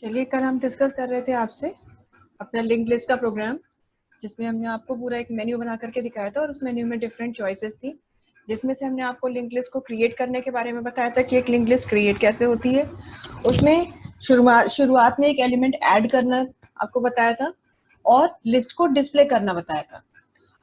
चलिए, कल हम डिस्कस कर रहे थे आपसे अपना लिंक लिस्ट का प्रोग्राम, जिसमें हमने आपको पूरा एक मेन्यू बना करके दिखाया था और उस मेन्यू में डिफरेंट चॉइसेस थी, जिसमें से हमने आपको लिंक लिस्ट को क्रिएट करने के बारे में बताया था कि एक लिंक लिस्ट क्रिएट कैसे होती है। उसमें शुरुआत में एक एलिमेंट ऐड करना आपको बताया था और लिस्ट को डिस्प्ले करना बताया था।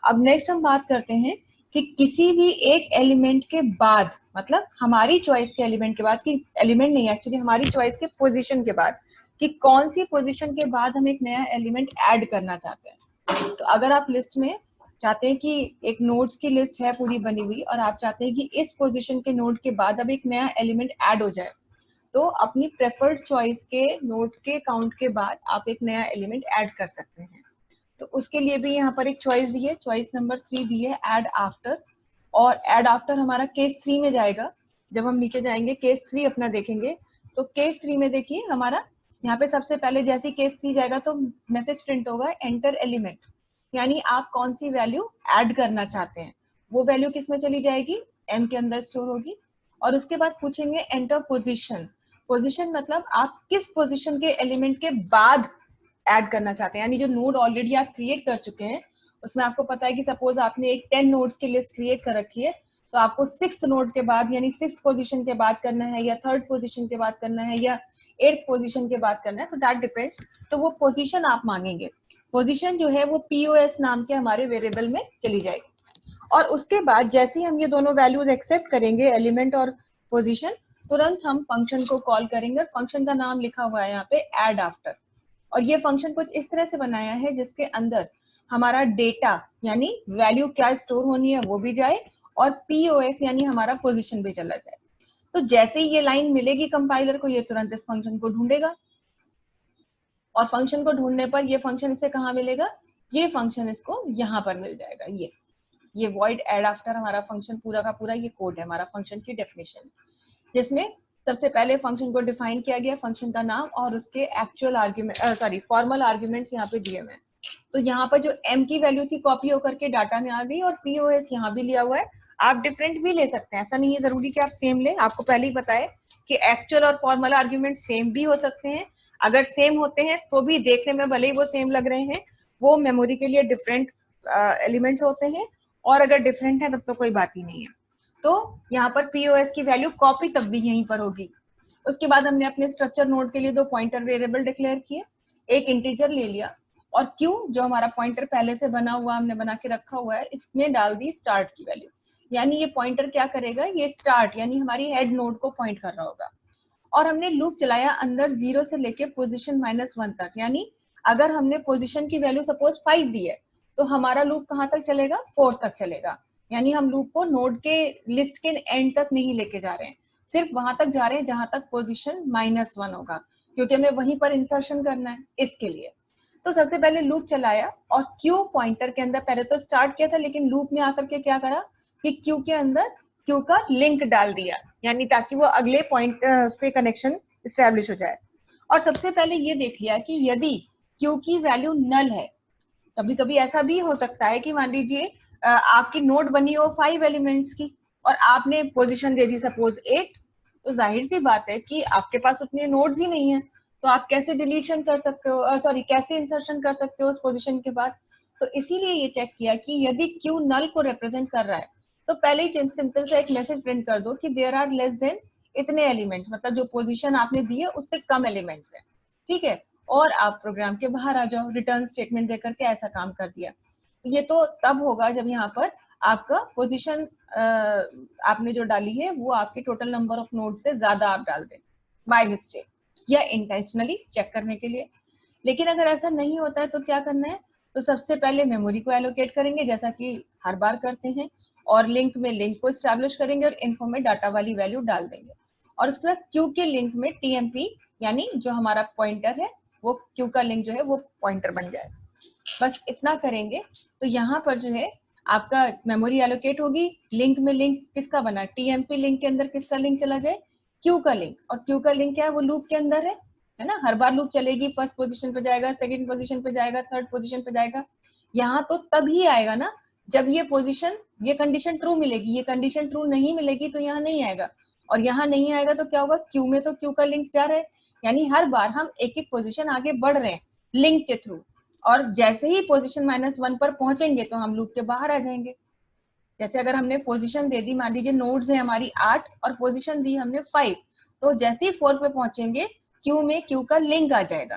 अब नेक्स्ट हम बात करते हैं कि किसी भी एक एलिमेंट के बाद, मतलब हमारी चॉइस के एलिमेंट के बाद, कि एलिमेंट नहीं एक्चुअली हमारी चॉइस के पोजीशन के बाद, कि कौन सी पोजीशन के बाद हम एक नया एलिमेंट ऐड करना चाहते हैं। तो अगर आप लिस्ट में चाहते हैं कि एक नोड्स की लिस्ट है पूरी बनी हुई और आप चाहते हैं कि इस पोजीशन के नोड के बाद अब एक नया एलिमेंट ऐड हो जाए, तो अपनी प्रेफर्ड चॉइस के नोड के काउंट के बाद आप एक नया एलिमेंट ऐड कर सकते हैं। तो उसके लिए भी यहाँ पर एक चॉइस दी है, चॉइस नंबर 3 दी है, ऐड आफ्टर। और ऐड आफ्टर हमारा केस 3 में जाएगा। जब हम नीचे जाएंगे केस 3 अपना देखेंगे, तो केस 3 में देखिए हमारा यहाँ पे सबसे पहले जैसे केस 3 जाएगा तो मैसेज प्रिंट होगा एंटर एलिमेंट, यानी आप कौन सी वैल्यू ऐड करना चाहते हैं। वो वैल्यू किस में चली जाएगी, एम के अंदर स्टोर होगी। और उसके बाद पूछेंगे एंटर पोजिशन। पोजिशन मतलब आप किस पोजिशन के एलिमेंट के बाद ऐड करना चाहते हैं, यानी जो नोड ऑलरेडी आप क्रिएट कर चुके हैं उसमें आपको पता है कि सपोज आपने एक 10 नोड्स की लिस्ट क्रिएट कर रखी है, तो आपको 6th नोड के बाद यानी 6th पोजीशन के बाद करना है, या 3rd पोजीशन के बाद करना है, या 8th पोजीशन के बाद करना है, तो दैट डिपेंड्स। तो वो पोजीशन आप मांगेंगे। पोजीशन जो है वो पीओएस नाम के हमारे वेरिएबल में चली जाएगी। और उसके बाद जैसे ही हम ये दोनों वैल्यूज एक्सेप्ट करेंगे, एलिमेंट और पोजीशन, तुरंत हम फंक्शन को कॉल करेंगे। फंक्शन का नाम लिखा हुआ है यहाँ पे ऐड आफ्टर। और ये फंक्शन कुछ इस तरह से बनाया है जिसके अंदर हमारा डेटा यानी वैल्यू क्या स्टोर होनी है वो भी जाए और पीओएस यानी हमारा पोजीशन भी चला जाए। तो जैसे ही ये लाइन मिलेगी कंपाइलर को, ये तुरंत इस फंक्शन को ढूंढेगा और फंक्शन को ढूंढने पर ये फंक्शन इसे कहाँ मिलेगा, ये फंक्शन इसको यहाँ पर मिल जाएगा। ये वॉइड एड आफ्टर हमारा फंक्शन पूरा का पूरा ये कोड है हमारा फंक्शन की डेफिनेशन, जिसमें सबसे पहले फंक्शन को डिफाइन किया गया, फंक्शन का नाम और उसके एक्चुअल आर्ग्यूमेंट फॉर्मल आर्ग्यूमेंट्स यहाँ पे दिए हुए हैं। तो यहाँ पर जो m की वैल्यू थी कॉपी होकर के डाटा में आ गई और पीओएस यहाँ भी लिया हुआ है। आप डिफरेंट भी ले सकते हैं, ऐसा नहीं है जरूरी कि आप सेम लें। आपको पहले ही बताया कि एक्चुअल और फॉर्मल आर्ग्यूमेंट सेम भी हो सकते हैं। अगर सेम होते हैं तो भी देखने में भले ही वो सेम लग रहे हैं, वो मेमोरी के लिए डिफरेंट एलिमेंट्स होते हैं, और अगर डिफरेंट है तब तो कोई बात ही नहीं है। तो यहाँ पर पीओएस की वैल्यू कॉपी तब भी यहीं पर होगी। उसके बाद हमने अपने स्ट्रक्चर नोड के लिए दो पॉइंटर वेरिएबल डिक्लेयर किए, एक इंटीजर ले लिया और क्यू जो हमारा पॉइंटर पहले से बना हुआ हमने बना के रखा हुआ है इसमें डाल दी स्टार्ट की वैल्यू। यानी ये पॉइंटर क्या करेगा, ये स्टार्ट यानी हमारी हेड नोड को पॉइंट कर रहा होगा। और हमने लूप चलाया अंदर 0 से लेके पोजीशन -1 तक, यानी अगर हमने पोजीशन की वैल्यू सपोज 5 दी है तो हमारा लूप कहाँ तक चलेगा, 4 तक चलेगा। यानी हम लूप को नोड के लिस्ट के एंड तक नहीं लेके जा रहे हैं, सिर्फ वहां तक जा रहे हैं जहां तक पोजीशन -1 होगा, क्योंकि हमें वहीं पर इंसर्शन करना है इसके लिए। तो सबसे पहले लूप चलाया और क्यू पॉइंटर के अंदर पहले तो स्टार्ट किया था, लेकिन लूप में आकर के क्या करा कि क्यू के अंदर क्यू का लिंक डाल दिया, यानी ताकि वो अगले पॉइंट पे कनेक्शन स्टैब्लिश हो जाए। और सबसे पहले ये देख लिया कि यदि क्यू की वैल्यू नल है, कभी कभी ऐसा भी हो सकता है कि मान लीजिए आपकी नोड बनी हो 5 एलिमेंट्स की और आपने पोजीशन दे दी सपोज 8, तो जाहिर सी बात है कि आपके पास उतने नोड्स ही नहीं है, तो आप कैसे डिलीशन कर सकते हो, कैसे इंसर्शन कर सकते हो उस पोजीशन के बाद। तो इसीलिए ये चेक किया कि यदि क्यू नल को रिप्रेजेंट कर रहा है तो पहले ही सिंपल सा एक मैसेज प्रिंट कर दो कि देयर आर लेस देन इतने एलिमेंट्स, मतलब जो पोजीशन आपने दी है उससे कम एलिमेंट्स है, ठीक है, और आप प्रोग्राम के बाहर आ जाओ। रिटर्न स्टेटमेंट देकर के ऐसा काम कर दिया। तो ये तो तब होगा जब यहाँ पर आपका पोजीशन आपने जो डाली है वो आपके टोटल नंबर ऑफ नोड से ज्यादा आप डाल दें बाय मिस्टेक या इंटेंशनली चेक करने के लिए। लेकिन अगर ऐसा नहीं होता है तो क्या करना है, तो सबसे पहले मेमोरी को एलोकेट करेंगे जैसा कि हर बार करते हैं, और लिंक में लिंक को स्टैब्लिश करेंगे और इन्फो में डाटा वाली वैल्यू डाल देंगे। और उसके बाद क्यू के लिंक में टीएमपी यानी जो हमारा पॉइंटर है वो क्यू का लिंक जो है वो पॉइंटर बन जाए। बस इतना करेंगे तो यहाँ पर जो है आपका मेमोरी एलोकेट होगी। लिंक में लिंक किसका बना, टीएमपी लिंक के अंदर किसका लिंक चला जाए, क्यू का लिंक। और क्यू का लिंक क्या है, वो लूप के अंदर है ना, हर बार लूप चलेगी, फर्स्ट पोजीशन पे जाएगा, सेकंड पोजीशन पे जाएगा, थर्ड पोजीशन पे जाएगा। यहाँ तो तभी आएगा ना जब ये पोजीशन ये कंडीशन ट्रू मिलेगी, ये कंडीशन ट्रू नहीं मिलेगी तो यहाँ नहीं आएगा। और यहाँ नहीं आएगा तो क्या होगा, क्यू में तो क्यू का लिंक जा रहा है, यानी हर बार हम एक एक पोजीशन आगे बढ़ रहे हैं लिंक के थ्रू, और जैसे ही पोजीशन -1 पर पहुंचेंगे तो हम लूप के बाहर आ जाएंगे। जैसे अगर हमने पोजीशन दे दी, मान लीजिए नोड्स है हमारी 8 और पोजीशन दी हमने 5, तो जैसे ही 4 पे पहुंचेंगे क्यू में क्यू का लिंक आ जाएगा,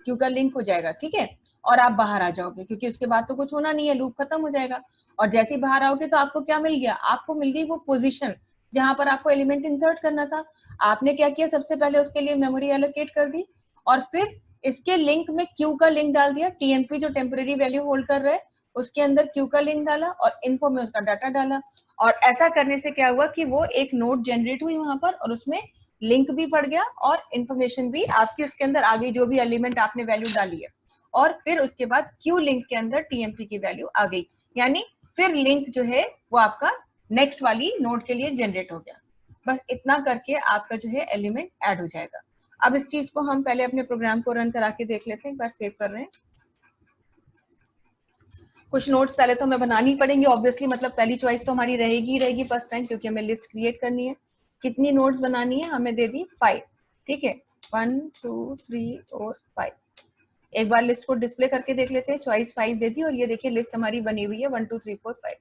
क्यू का लिंक हो जाएगा, ठीक है, और आप बाहर आ जाओगे क्योंकि उसके बाद तो कुछ होना नहीं है, लूप खत्म हो जाएगा। और जैसे ही बाहर आओगे तो आपको क्या मिल गया, आपको मिल गई वो पोजीशन जहां पर आपको एलिमेंट इंसर्ट करना था। आपने क्या किया, सबसे पहले उसके लिए मेमोरी एलोकेट कर दी और फिर इसके लिंक में क्यू का लिंक डाल दिया, टीएमपी जो टेम्परेरी वैल्यू होल्ड कर रहा है उसके अंदर क्यू का लिंक डाला और इन्फो में उसका डाटा डाला। और ऐसा करने से क्या हुआ कि वो एक नोड जनरेट हुई वहां पर और उसमें लिंक भी पड़ गया और इन्फॉर्मेशन भी आपकी उसके अंदर आ गई, जो भी एलिमेंट आपने वैल्यू डाली है। और फिर उसके बाद क्यू लिंक के अंदर टीएमपी की वैल्यू आ गई, यानी फिर लिंक जो है वो आपका नेक्स्ट वाली नोड के लिए जनरेट हो गया। बस इतना करके आपका जो है एलिमेंट ऐड हो जाएगा। अब इस चीज को हम पहले अपने प्रोग्राम को रन करा के देख लेते हैं, एक बार सेव कर रहे हैं। कुछ नोट्स पहले तो हमें बनानी पड़ेंगी ऑब्वियसली, मतलब पहली चॉइस तो हमारी रहेगी फर्स्ट टाइम, क्योंकि हमें लिस्ट क्रिएट करनी है। कितनी नोट्स बनानी है, हमें दे दी 5, ठीक है, 1 2 3 और 5। एक बार लिस्ट को डिस्प्ले करके देख लेते हैं, चॉइस 5 दे दी और ये देखिए लिस्ट हमारी बनी हुई है 1 2 3 4 5।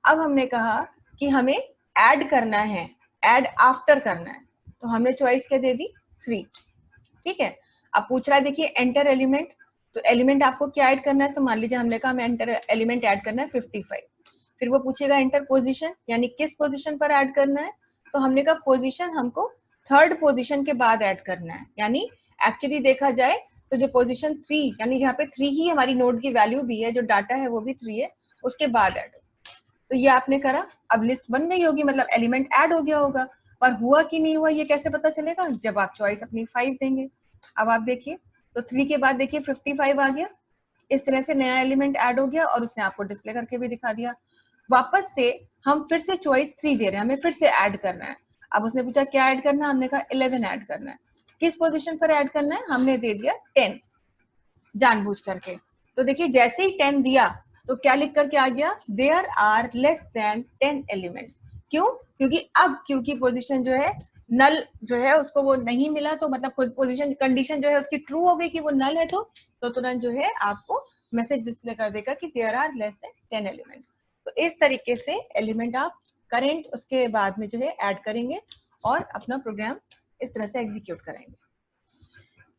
अब हमने कहा कि हमें ऐड करना है, ऐड आफ्टर करना है, तो हमने चॉइस क्या दे दी 3, ठीक है। अब पूछ रहा है देखिए एंटर एलिमेंट, तो एलिमेंट आपको क्या ऐड करना है, तो मान लीजिए हमने कहा हमें एंटर एलिमेंट ऐड करना है 55। फिर वो पूछेगा एंटर पोजीशन, यानी किस पोजीशन पर ऐड करना है, तो हमने कहा पोजीशन हमको थर्ड पोजीशन के बाद ऐड करना है। यानी एक्चुअली देखा जाए तो जो पोजीशन 3, यानी जहाँ पे 3 ही हमारी नोड की वैल्यू भी है, जो डाटा है वो भी 3 है, उसके बाद ऐड। तो ये आपने करा, अब लिस्ट बन गई होगी, मतलब एलिमेंट ऐड हो गया होगा। पर हुआ कि नहीं हुआ ये कैसे पता चलेगा, जब आप चॉइस अपनी 5 देंगे। अब आप देखिए, तो 3 के बाद देखिए 55 आ गया, इस तरह से नया एलिमेंट ऐड हो गया और उसने आपको डिस्प्ले करके भी दिखा दिया। वापस से हम फिर से चॉइस 3 दे रहे हैं, हमें फिर से ऐड करना है। अब उसने पूछा क्या ऐड करना है, हमने कहा 11 ऐड करना है। किस पोजीशन पर ऐड करना है, हमने दे दिया 10 जानबूझ करके। तो देखिए जैसे ही 10 दिया तो क्या लिख करके आ गया, there are less than 10 elements. क्यों, क्योंकि अब क्यू की पोजीशन जो है नल जो है उसको वो नहीं मिला, तो मतलब खुद पोजीशन कंडीशन जो है उसकी ट्रू हो गई कि वो नल है, तो तुरंत जो है आपको मैसेज डिस्प्ले कर देगा कि there are less than 10 elements. तो इस तरीके से एलिमेंट आप करेंट उसके बाद में जो है ऐड करेंगे और अपना प्रोग्राम इस तरह से एग्जीक्यूट करेंगे।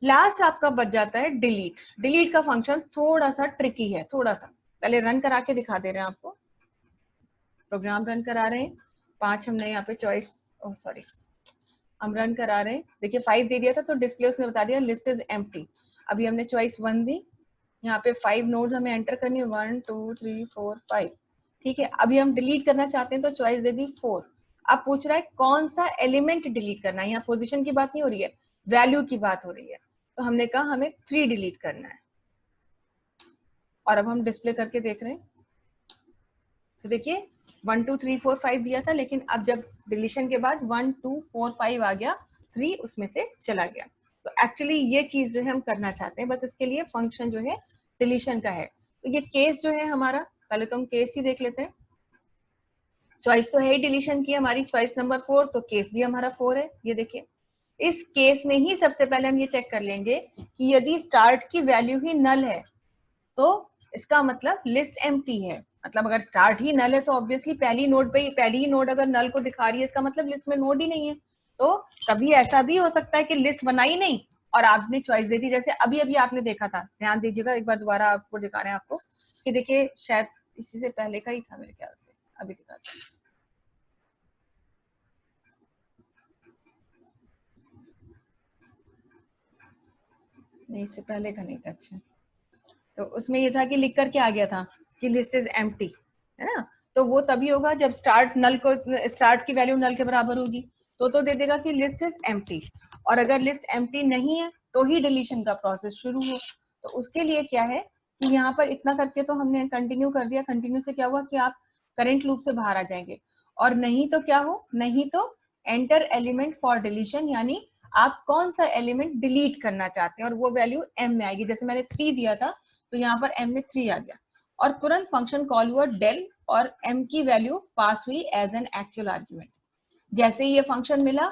लास्ट आपका बच जाता है डिलीट। डिलीट का फंक्शन थोड़ा सा ट्रिकी है, थोड़ा सा पहले रन करा के दिखा दे रहे हैं आपको। प्रोग्राम रन करा रहे हैं, 5 हमने यहाँ पे चॉइस, सॉरी हम रन करा रहे हैं। देखिए 5 दे दिया था तो डिस्प्ले उसने बता दिया लिस्ट इज एम्प्टी। अभी हमने चॉइस 1 दी, यहाँ पे 5 नोड्स हमें एंटर करनी है, 1 2 3 4 5, ठीक है। अभी हम डिलीट करना चाहते हैं तो चॉइस दे दी 4। अब पूछ रहा है कौन सा एलिमेंट डिलीट करना है, यहाँ पोजीशन की बात नहीं हो रही है, वैल्यू की बात हो रही है। तो हमने कहा हमें 3 डिलीट करना है और अब हम डिस्प्ले करके देख रहे हैं। तो देखिए 1 2 3 4 5 दिया था, लेकिन अब जब डिलीशन के बाद 1 2 4 5 आ गया, 3 उसमें से चला गया। तो एक्चुअली ये चीज जो है हम करना चाहते हैं, बस इसके लिए फंक्शन जो है डिलीशन का है। तो ये केस जो है हमारा, पहले तो हम केस ही देख लेते हैं। चॉइस तो है ही डिलीशन की हमारी, चॉइस नंबर 4, तो केस भी हमारा 4 है। ये देखिए इस केस में ही सबसे पहले हम ये चेक कर लेंगे कि यदि स्टार्ट की वैल्यू ही नल है तो इसका मतलब लिस्ट एम्प्टी है। मतलब अगर स्टार्ट ही नल है तो ऑब्वियसली पहली नोड पे ही, पहली ही नोड अगर नल को दिखा रही है, इसका मतलब लिस्ट में नोड ही नहीं है। तो कभी ऐसा भी हो सकता है कि लिस्ट बनाई नहीं और आपने चॉइस दे दी, जैसे अभी अभी आपने देखा था, ध्यान दीजिएगा एक बार दोबारा आपको दिखा रहे हैं आपको कि देखिए शायद इसी से पहले का ही था मेरे ख्याल से, अभी दिखाते हैं। नहीं इससे पहले का नहीं था, अच्छा। तो उसमें ये था कि लिख करके आ गया था कि लिस्ट इज एम्प्टी, है ना। तो वो तभी होगा जब स्टार्ट नल को, स्टार्ट की वैल्यू नल के बराबर होगी, तो दे देगा कि लिस्ट इज एम्प्टी। और अगर लिस्ट एम्प्टी नहीं है तो ही डिलीशन का प्रोसेस शुरू हो। तो उसके लिए क्या है कि यहाँ पर इतना करके तो हमने कंटिन्यू कर दिया। कंटिन्यू से क्या हुआ कि आप करेंट लूप से बाहर आ जाएंगे, और नहीं तो क्या हो, नहीं तो एंटर एलिमेंट फॉर डिलीशन, यानी आप कौन सा एलिमेंट डिलीट करना चाहते हैं और वो वैल्यू एम में आएगी। जैसे मैंने 3 दिया था तो यहाँ पर एम में 3 आ गया और तुरंत फंक्शन कॉल हुआ डेल और एम की वैल्यू पास हुई एज एन एक्चुअल आर्ग्यूमेंट। जैसे ही ये फंक्शन मिला,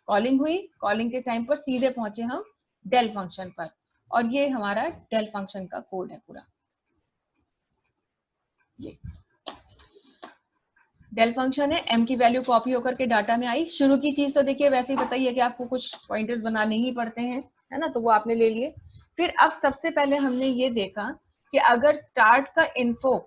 कॉलिंग हुई, कॉलिंग के टाइम पर सीधे पहुंचे हम del फंक्शन पर, और ये हमारा del फंक्शन का कोड है पूरा। ये del फंक्शन है, m की वैल्यू कॉपी होकर के डाटा में आई। शुरू की चीज तो देखिए वैसे ही बताइए कि आपको कुछ पॉइंटर्स बनाने ही पड़ते हैं, है ना, तो वो आपने ले लिए। फिर अब सबसे पहले हमने ये देखा कि अगर स्टार्ट का इन्फो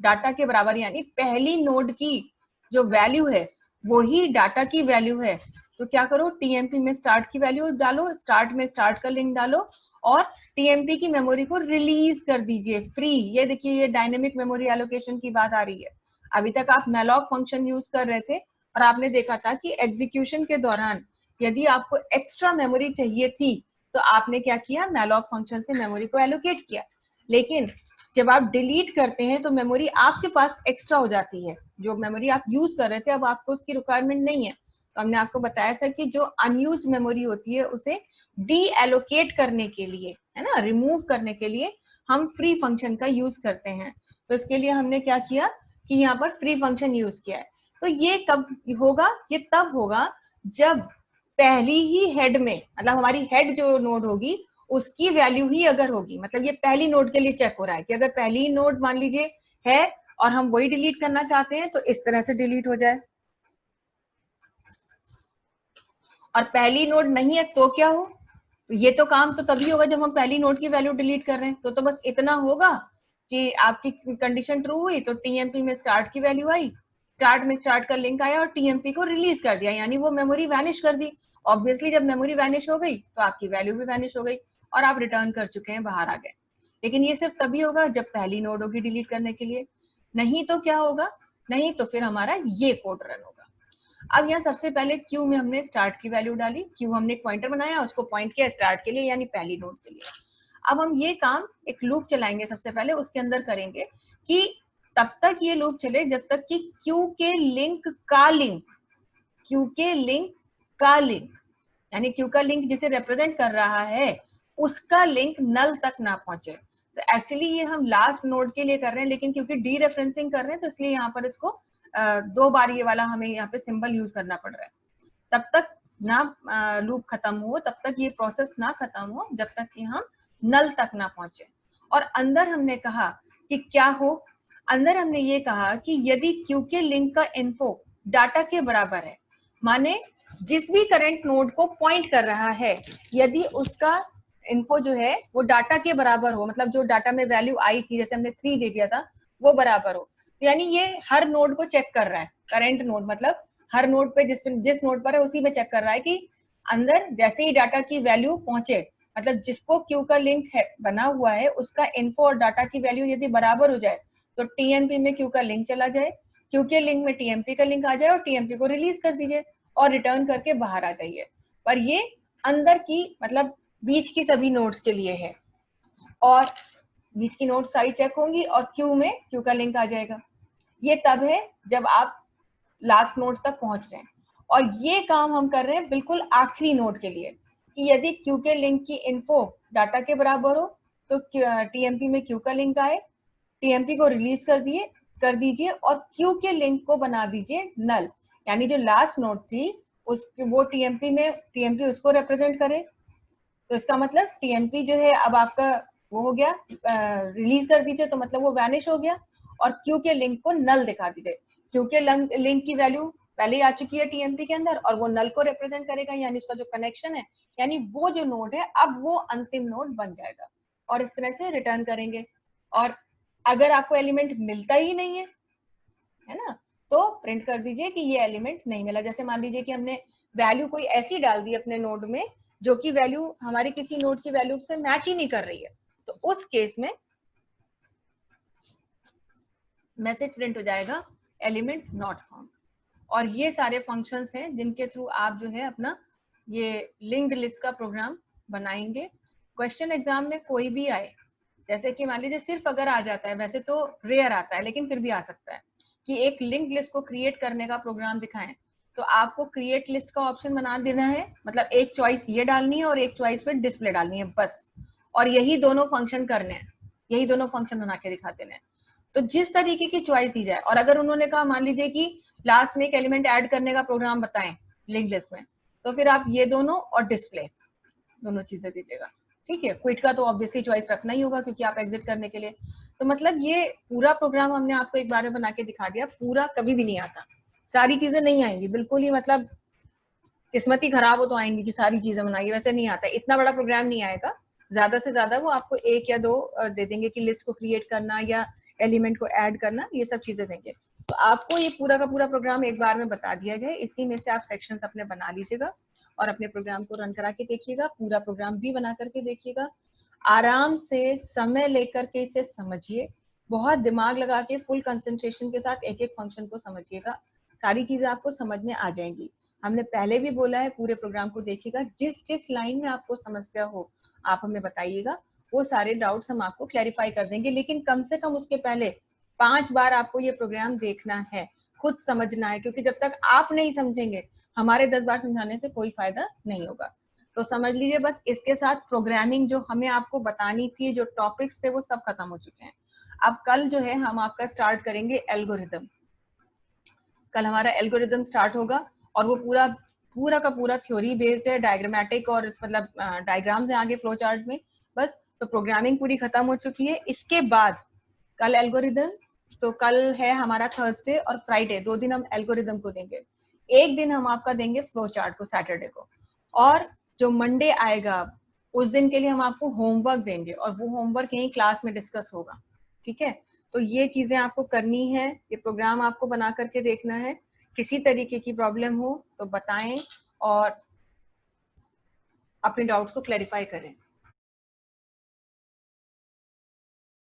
डाटा के बराबर, यानी पहली नोड की जो वैल्यू है वही डाटा की वैल्यू है, तो क्या करो, टीएमपी में स्टार्ट की वैल्यू डालो, स्टार्ट में स्टार्ट का लिंक डालो और टीएमपी की मेमोरी को रिलीज कर दीजिए फ्री। ये देखिए, ये डायनेमिक मेमोरी एलोकेशन की बात आ रही है। अभी तक आप malloc फंक्शन यूज कर रहे थे और आपने देखा था कि एग्जीक्यूशन के दौरान यदि आपको एक्स्ट्रा मेमोरी चाहिए थी तो आपने क्या किया, malloc फंक्शन से मेमोरी को एलोकेट किया। लेकिन जब आप डिलीट करते हैं तो मेमोरी आपके पास एक्स्ट्रा हो जाती है, जो मेमोरी आप यूज कर रहे थे अब आपको उसकी रिक्वायरमेंट नहीं है। तो हमने आपको बताया था कि जो अनयूज मेमोरी होती है उसे डी एलोकेट करने के लिए, है ना, रिमूव करने के लिए हम फ्री फंक्शन का यूज करते हैं। तो इसके लिए हमने क्या किया कि यहाँ पर फ्री फंक्शन यूज किया है। तो ये कब होगा, ये तब होगा जब पहली ही हेड में, मतलब हमारी हेड जो नोड होगी उसकी वैल्यू ही अगर होगी, मतलब ये पहली नोड के लिए चेक हो रहा है कि अगर पहली नोड मान लीजिए है और हम वही डिलीट करना चाहते हैं तो इस तरह से डिलीट हो जाए, और पहली नोड नहीं है तो क्या हो, तो ये तो काम तो तभी होगा जब हम पहली नोड की वैल्यू डिलीट कर रहे हैं। तो बस इतना होगा कि आपकी कंडीशन ट्रू हुई तो टीएमपी में स्टार्ट की वैल्यू आई, स्टार्ट में स्टार्ट का लिंक आया और टीएमपी को रिलीज कर दिया, यानी वो मेमोरी वैनिश कर दी। ऑब्वियसली जब मेमोरी वैनिश हो गई तो आपकी वैल्यू भी वैनिश हो गई और आप रिटर्न कर चुके हैं, बाहर आ गए। लेकिन ये सिर्फ तभी होगा जब पहली नोड होगी डिलीट करने के लिए, नहीं तो क्या होगा, नहीं तो फिर हमारा ये कोड रन होगा। अब यहाँ सबसे पहले क्यू में हमने स्टार्ट की वैल्यू डाली, क्यू हमने एक पॉइंटर बनाया, उसको पॉइंट किया स्टार्ट के लिए यानी पहली नोड के लिए। अब हम ये काम एक लूप चलाएंगे, सबसे पहले उसके अंदर करेंगे कि तब तक ये लूप चले जब तक कि क्यू के लिंक का लिंक, क्यू के लिंक का लिंक, यानी क्यू का लिंक जिसे रिप्रेजेंट कर रहा है उसका लिंक नल तक ना पहुंचे। तो एक्चुअली ये हम लास्ट नोड के लिए कर रहे हैं, लेकिन क्योंकि डी रेफरेंसिंग कर रहे हैं तो इसलिए यहाँ पर इसको दो बार ये वाला हमें यहाँ पे सिंबल यूज करना पड़ रहा है। तब तक ना लूप खत्म हो, तब तक ये प्रोसेस ना खत्म हो जब तक कि हम नल तक ना पहुंचे। और अंदर हमने कहा कि क्या हो, अंदर हमने ये कहा कि यदि क्यू के लिंक का इन्फो डाटा के बराबर है, माने जिस भी करंट नोड को पॉइंट कर रहा है यदि उसका इन्फो जो है वो डाटा के बराबर हो, मतलब जो डाटा में वैल्यू आई थी जैसे हमने 3 दे दिया था वो बराबर हो, यानी ये हर नोड को चेक कर रहा है, करंट नोड मतलब हर नोड पे जिस नोड पर है उसी में चेक कर रहा है कि अंदर जैसे ही डाटा की वैल्यू पहुंचे, मतलब जिसको क्यू का लिंक है बना हुआ है उसका इन्फो और डाटा की वैल्यू यदि बराबर हो जाए तो टीएमपी में क्यू का लिंक चला जाए, क्यू के लिंक में टीएमपी का लिंक आ जाए और टीएमपी को रिलीज कर दीजिए और रिटर्न करके बाहर आ जाइए। पर ये अंदर की मतलब बीच की सभी नोड्स के लिए है, और बीच की नोड्स सारी चेक होंगी और क्यू में क्यू का लिंक आ जाएगा। ये तब है जब आप लास्ट नोड तक पहुंच रहे हैं, और ये काम हम कर रहे हैं बिल्कुल आखिरी नोड के लिए कि यदि क्यू के लिंक की इन्फो डाटा के बराबर हो तो टीएमपी में क्यू का लिंक आए, टीएमपी को रिलीज कर दीजिए और क्यू के लिंक को बना दीजिए नल, यानी जो लास्ट नोड थी उस वो टीएमपी उसको रिप्रेजेंट करे। तो इसका मतलब टीएमपी जो है अब आपका वो हो गया, रिलीज कर दीजिए तो मतलब वो वैनिश हो गया, और क्यू के लिंक को नल दिखा दीजिए। क्यू के लिंक की वैल्यू पहले ही आ चुकी है टीएमपी के अंदर और वो नल को रिप्रेजेंट करेगा, यानी उसका जो कनेक्शन है, यानी वो जो नोड है अब वो अंतिम नोड बन जाएगा, और इस तरह से रिटर्न करेंगे। और अगर आपको एलिमेंट मिलता ही नहीं है ना, तो प्रिंट कर दीजिए कि ये एलिमेंट नहीं मिला। जैसे मान लीजिए कि हमने वैल्यू कोई ऐसी डाल दी अपने नोड में जो कि वैल्यू हमारी किसी नोड की वैल्यू से मैच ही नहीं कर रही है, तो उस केस में मैसेज प्रिंट हो जाएगा एलिमेंट नॉट फाउंड। और ये सारे फंक्शंस हैं जिनके थ्रू आप जो है अपना ये लिंक्ड लिस्ट का प्रोग्राम बनाएंगे। क्वेश्चन एग्जाम में कोई भी आए, जैसे कि मान लीजिए सिर्फ अगर आ जाता है, वैसे तो रेयर आता है लेकिन फिर भी आ सकता है कि एक लिंक्ड लिस्ट को क्रिएट करने का प्रोग्राम दिखाएं, तो आपको क्रिएट लिस्ट का ऑप्शन बना देना है, मतलब एक चॉइस ये डालनी है और एक चॉइस पे डिस्प्ले डालनी है बस, और यही दोनों फंक्शन करने हैं, यही दोनों फंक्शन बना के दिखा देने हैं। तो जिस तरीके की चॉइस दी जाए, और अगर उन्होंने कहा मान लीजिए कि लास्ट में एक एलिमेंट ऐड करने का प्रोग्राम बताएं लिंक लिस्ट में, तो फिर आप ये दोनों और डिस्प्ले दोनों चीजें दीजिएगा। ठीक है, क्विट का तो ऑब्वियसली चॉइस रखना ही होगा क्योंकि आप एग्जिट करने के लिए। तो मतलब ये पूरा प्रोग्राम हमने आपको एक बार में बना के दिखा दिया, पूरा कभी भी नहीं आता, सारी चीजें नहीं आएंगी बिल्कुल ही, मतलब किस्मत ही खराब हो तो आएंगी कि सारी चीजें बनाइए, वैसे नहीं आता, इतना बड़ा प्रोग्राम नहीं आएगा। ज्यादा से ज्यादा वो आपको एक या दो दे देंगे कि लिस्ट को क्रिएट करना या एलिमेंट को ऐड करना, ये सब चीजें देंगे। तो आपको ये पूरा का पूरा प्रोग्राम एक बार में बता दिया गया, इसी में से आप सेक्शंस अपने बना लीजिएगा और अपने प्रोग्राम को रन करा के देखिएगा, पूरा प्रोग्राम भी बना करके देखिएगा। आराम से समय लेकर के इसे समझिए, बहुत दिमाग लगा के फुल कंसंट्रेशन के साथ एक एक फंक्शन को समझिएगा, सारी चीजें आपको समझ में आ जाएंगी। हमने पहले भी बोला है, पूरे प्रोग्राम को देखिएगा, जिस जिस लाइन में आपको समस्या हो आप हमें बताइएगा, वो सारे डाउट्स हम आपको क्लैरिफाई कर देंगे। लेकिन कम से कम उसके पहले 5 बार आपको ये प्रोग्राम देखना है, खुद समझना है, क्योंकि जब तक आप नहीं समझेंगे हमारे 10 बार समझाने से कोई फायदा नहीं होगा। तो समझ लीजिए, बस इसके साथ प्रोग्रामिंग जो हमें आपको बतानी थी, जो टॉपिक्स थे, वो सब खत्म हो चुके हैं। अब कल जो है हम आपका स्टार्ट करेंगे एल्गोरिदम। कल हमारा एल्गोरिदम स्टार्ट होगा और वो पूरा पूरा का पूरा थ्योरी बेस्ड है, डायग्रामेटिक और मतलब डायग्राम्स है आगे फ्लो चार्ट में बस। तो प्रोग्रामिंग पूरी खत्म हो चुकी है। इसके बाद कल एल्गोरिदम, तो कल है हमारा थर्सडे और फ्राइडे, 2 दिन हम एल्गोरिदम को देंगे, एक दिन हम आपका देंगे फ्लो चार्ट को सैटरडे को, और जो मंडे आएगा उस दिन के लिए हम आपको होमवर्क देंगे और वो होमवर्क यहीं क्लास में डिस्कस होगा। ठीक है, तो ये चीजें आपको करनी है, ये प्रोग्राम आपको बना करके देखना है। किसी तरीके की प्रॉब्लम हो तो बताएं और अपने डाउट्स को क्लैरिफाई करें।